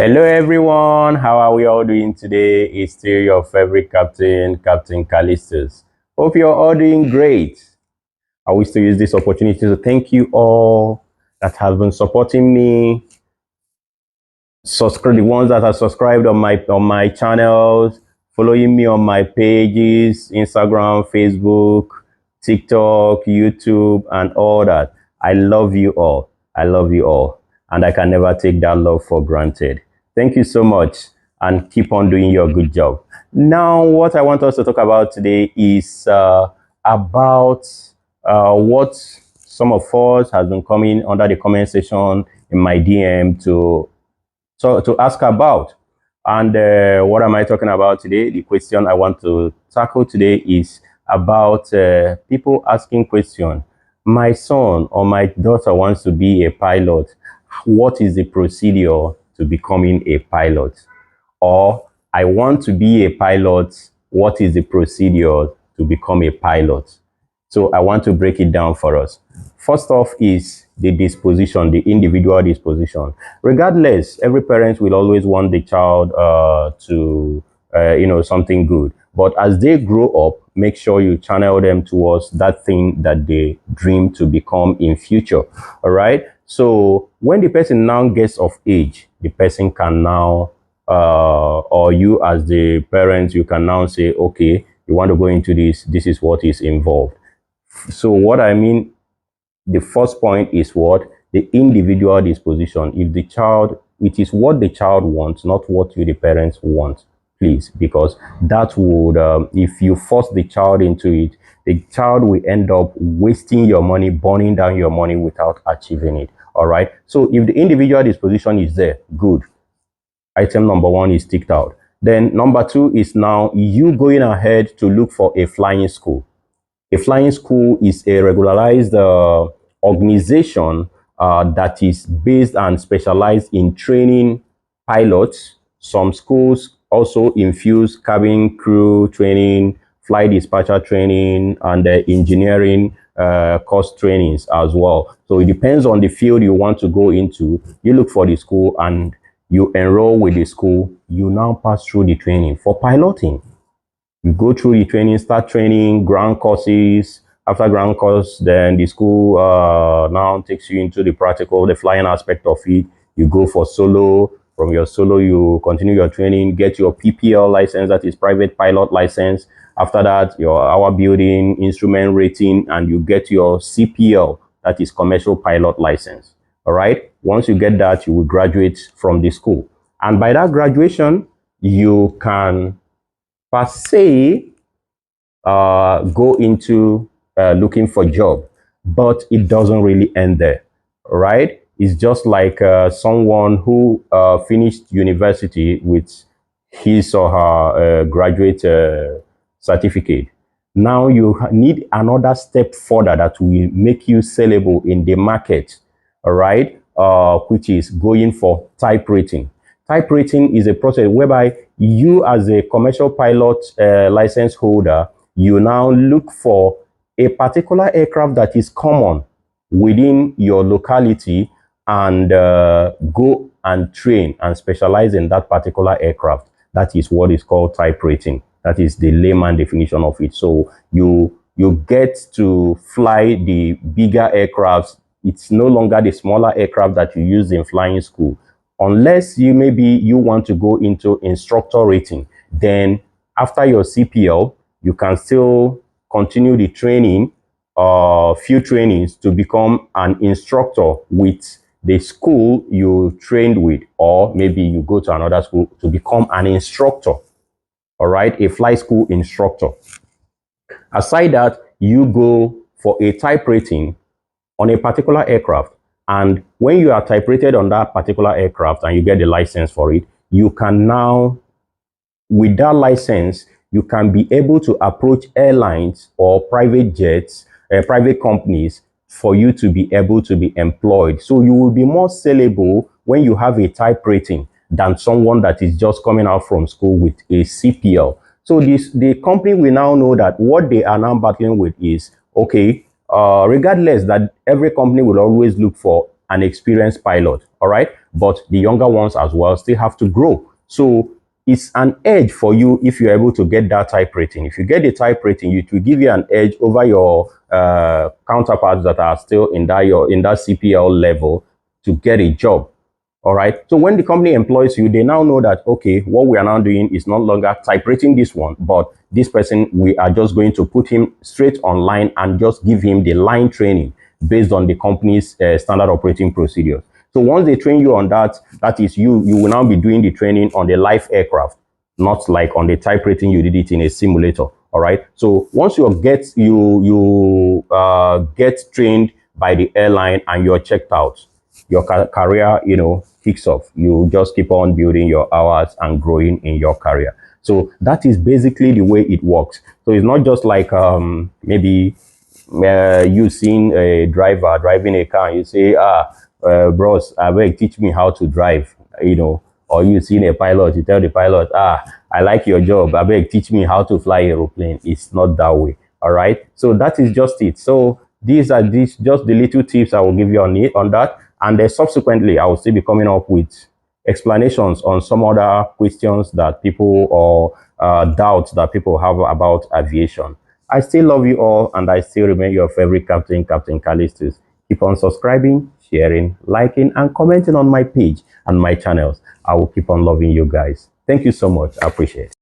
Hello everyone, how are we all doing today? It's still your favorite captain, Captain Callistus. Hope you're all doing great. I wish to use this opportunity to thank you all that have been supporting me. The ones that are subscribed on my channels, following me on my pages, Instagram, Facebook, TikTok, YouTube, and all that. I love you all. I love you all. And I can never take that love for granted. Thank you so much and keep on doing your good job. Now, what I want us to talk about today is about what some of us has been coming under the comment section in my DM to ask about. And what am I talking about today? The question I want to tackle today is about people asking question. My son or my daughter wants to be a pilot. What is the procedure to becoming a pilot? Or I want to be a pilot. What is the procedure to become a pilot? So I want to break it down for us. First off is the disposition, the individual disposition. Regardless, every parent will always want the child to, something good. But as they grow up, make sure you channel them towards that thing that they dream to become in future. All right. So when the person now gets of age, the person can now, or you as the parents, you can now say, okay, you want to go into this. This is what is involved. So what I mean, the first point is what? The individual disposition. If the child, it is what the child wants, not what you, the parents, want, please, because that would, if you force the child into it, the child will end up wasting your money, burning down your money without achieving it. All right. So if the individual disposition is there, good. Item number one is ticked out. Then number two is now you going ahead to look for a flying school. A flying school is a regularized organization that is based and specialized in training pilots. Some schools also infuse cabin crew training, flight dispatcher training, and engineering course trainings as well. So it depends on the field you want to go into. You look for the school and you enroll with the school. You now pass through the training for piloting. You go through the training, start training, ground courses. After ground course, then the school now takes you into the practical, the flying aspect of it. You go for solo. From your solo, you continue your training, get your PPL license, that is private pilot license. After that, your hour building, instrument rating, and you get your CPL, that is commercial pilot license. All right. Once you get that, you will graduate from the school. And by that graduation, you can per se go into looking for job, but it doesn't really end there, right? It's just like someone who finished university with his or her graduate certificate. Now you need another step further that will make you sellable in the market, all right? Which is going for type rating. Type rating is a process whereby you as a commercial pilot license holder, you now look for a particular aircraft that is common within your locality and go and train and specialize in that particular aircraft. That is what is called type rating. That is the layman definition of it. So you get to fly the bigger aircrafts. It's no longer the smaller aircraft that you use in flying school. Unless you want to go into instructor rating, then after your CPL, you can still continue the training, few trainings to become an instructor with the school you trained with, or maybe you go to another school to become an instructor. All right, a flight school instructor. Aside that, you go for a type rating on a particular aircraft. And when you are type rated on that particular aircraft and you get the license for it, you can now, with that license, you can be able to approach airlines or private jets, private companies for you to be able to be employed. So you will be more sellable when you have a type rating than someone that is just coming out from school with a CPL. So the company will now know that what they are now battling with is, okay, regardless that every company will always look for an experienced pilot. all right? But the younger ones as well still have to grow. So it's an edge for you if you're able to get that type rating. If you get the type rating, it will give you an edge over your counterparts that are still in that CPL level to get a job. All right. So when the company employs you, they now know that, okay, what we are now doing is no longer type rating this one, but this person, we are just going to put him straight online and just give him the line training based on the company's standard operating procedures. So once they train you on that, that is you will now be doing the training on the live aircraft, not like on the type rating you did it in a simulator. All right. So once you get trained by the airline and you're checked out, your career, kicks off. You just keep on building your hours and growing in your career. So that is basically the way it works. So it's not just like maybe you seen a driver driving a car and you say, bros, I beg, teach me how to drive, or you seen a pilot, you tell the pilot, I like your job, I beg, teach me how to fly aeroplane. It's not that way. All right. So that is just it. So these are just the little tips I will give you on that. And then subsequently, I will still be coming up with explanations on some other questions that people or doubts that people have about aviation. I still love you all, and I still remain your favorite captain, Captain Callistus. Keep on subscribing, sharing, liking, and commenting on my page and my channels. I will keep on loving you guys. Thank you so much. I appreciate it.